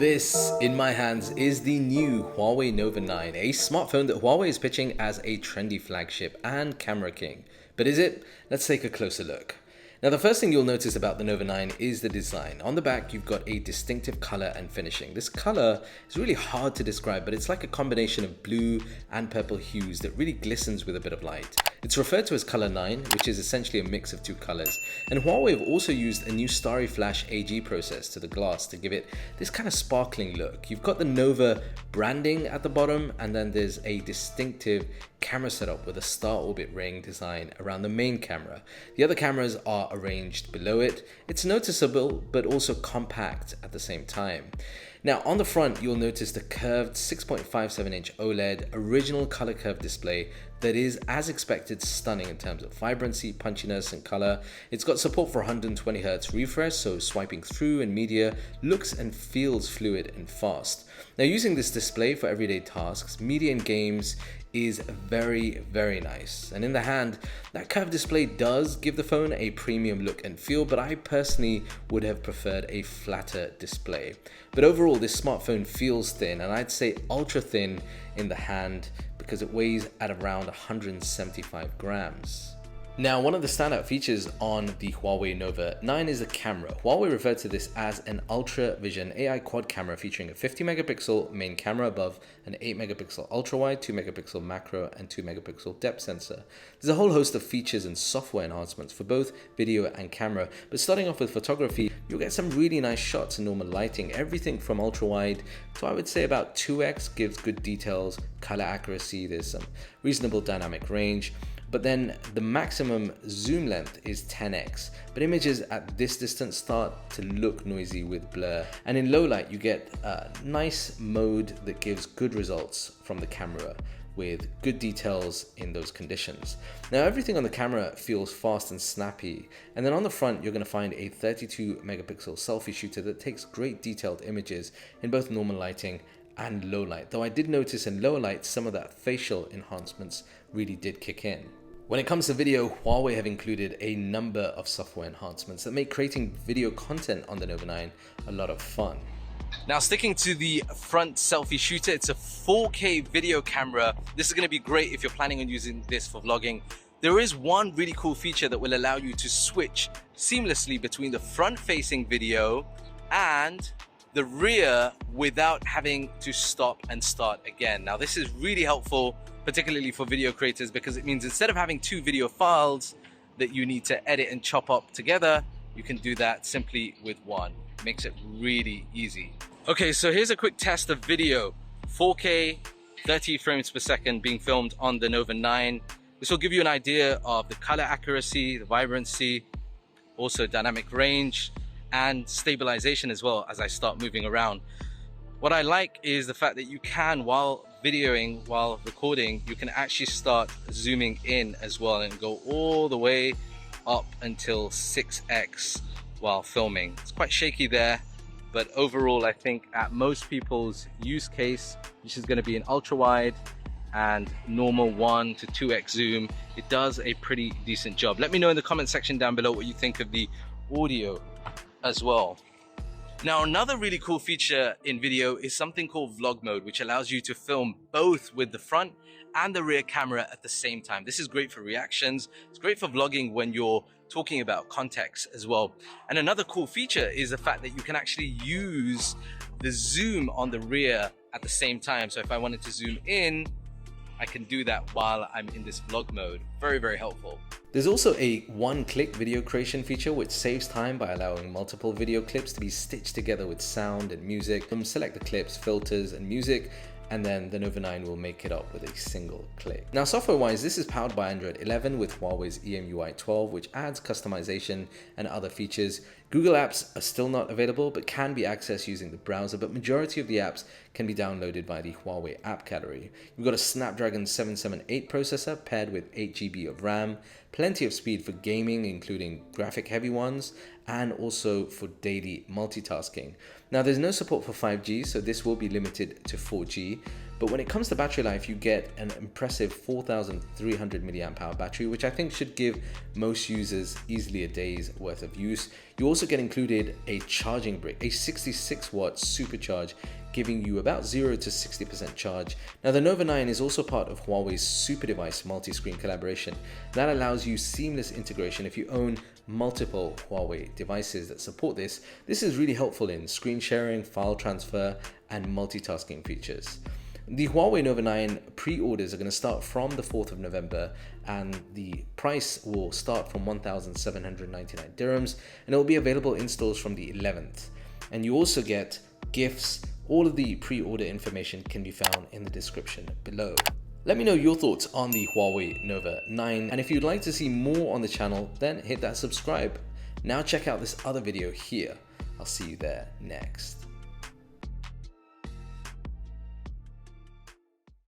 This, in my hands, is the new Huawei Nova 9, a smartphone that Huawei is pitching as a trendy flagship and camera king. But is it? Let's take a closer look. Now, the first thing you'll notice about the Nova 9 is the design. On the back, you've got a distinctive color and finishing. This color is really hard to describe, but it's like a combination of blue and purple hues that really glistens with a bit of light. It's referred to as color 9, which is essentially a mix of two colors. And Huawei have also used a new Starry Flash AG process to the glass to give it this kind of sparkling look. You've got the Nova branding at the bottom, and then there's a distinctive camera setup with a star orbit ring design around the main camera. The other cameras are arranged below it. It's noticeable but also compact at the same time. Now on the front, you'll notice the curved 6.57-inch OLED original color curve display that is, as expected, stunning in terms of vibrancy, punchiness and color. It's got support for 120Hz refresh, so swiping through and media looks and feels fluid and fast. Now, using this display for everyday tasks, media and games is very, very nice. And in the hand, that curved display does give the phone a premium look and feel, but I personally would have preferred a flatter display. But overall, this smartphone feels thin, and I'd say ultra thin in the hand because it weighs at around 175 grams. Now, one of the standout features on the Huawei Nova 9 is the camera. Huawei referred to this as an Ultra Vision AI quad camera featuring a 50 megapixel main camera above an 8 megapixel ultra wide, 2 megapixel macro and 2 megapixel depth sensor. There's a whole host of features and software enhancements for both video and camera, but starting off with photography, you'll get some really nice shots in normal lighting. Everything from ultra wide to, I would say, about 2x gives good details, color accuracy, there's some reasonable dynamic range. But then the maximum zoom length is 10x, but images at this distance start to look noisy with blur. And in low light, you get a nice mode that gives good results from the camera with good details in those conditions. Now, everything on the camera feels fast and snappy. And then on the front, you're gonna find a 32 megapixel selfie shooter that takes great detailed images in both normal lighting and low light. Though I did notice in lower light, some of that facial enhancements really did kick in. When it comes to video, Huawei have included a number of software enhancements that make creating video content on the Nova 9 a lot of fun. Now, sticking to the front selfie shooter, it's a 4K video camera. This is going to be great if you're planning on using this for vlogging. There is one really cool feature that will allow you to switch seamlessly between the front-facing video and the rear without having to stop and start again. Now, this is really helpful, particularly for video creators, because it means instead of having two video files that you need to edit and chop up together, you can do that simply with one. It makes it really easy. Okay, so here's a quick test of video. 4K, 30 frames per second being filmed on the Nova 9. This will give you an idea of the color accuracy, the vibrancy, also dynamic range, and stabilization as well as I start moving around. What I like is the fact that you can, while videoing, while recording, you can actually start zooming in as well and go all the way up until 6x while filming. It's quite shaky there, but overall I think at most people's use case, which is going to be an ultra wide and normal 1 to 2x zoom, it does a pretty decent job. Let me know in the comment section down below what you think of the audio as well. Now, another really cool feature in video is something called vlog mode, which allows you to film both with the front and the rear camera at the same time. This is great for reactions. It's great for vlogging when you're talking about context as well. And another cool feature is the fact that you can actually use the zoom on the rear at the same time. So if I wanted to zoom in, I can do that while I'm in this vlog mode. Very, very helpful. There's also a one-click video creation feature which saves time by allowing multiple video clips to be stitched together with sound and music. Select the clips, filters and music, and then the Nova 9 will make it up with a single click. Now, software-wise, this is powered by Android 11 with Huawei's EMUI 12, which adds customization and other features. Google apps are still not available, but can be accessed using the browser, but majority of the apps can be downloaded by the Huawei app gallery. You've got a Snapdragon 778 processor paired with 8 GB of RAM, plenty of speed for gaming, including graphic-heavy ones, and also for daily multitasking. Now, there's no support for 5G, so this will be limited to 4G, But when it comes to battery life, you get an impressive 4,300 milliamp hour battery, which I think should give most users easily a day's worth of use. You also get included a charging brick, a 66 watt SuperCharge, giving you about 0 to 60% charge. Now the Nova 9 is also part of Huawei's SuperDevice multi-screen collaboration. That allows you seamless integration if you own multiple Huawei devices that support this. This is really helpful in screen sharing, file transfer, and multitasking features. The Huawei Nova 9 pre-orders are going to start from the 4th of November, and the price will start from 1,799 dirhams, and it will be available in stores from the 11th. And you also get gifts. All of the pre-order information can be found in the description below. Let me know your thoughts on the Huawei Nova 9, and if you'd like to see more on the channel, then hit that subscribe. Now check out this other video here. I'll see you there next.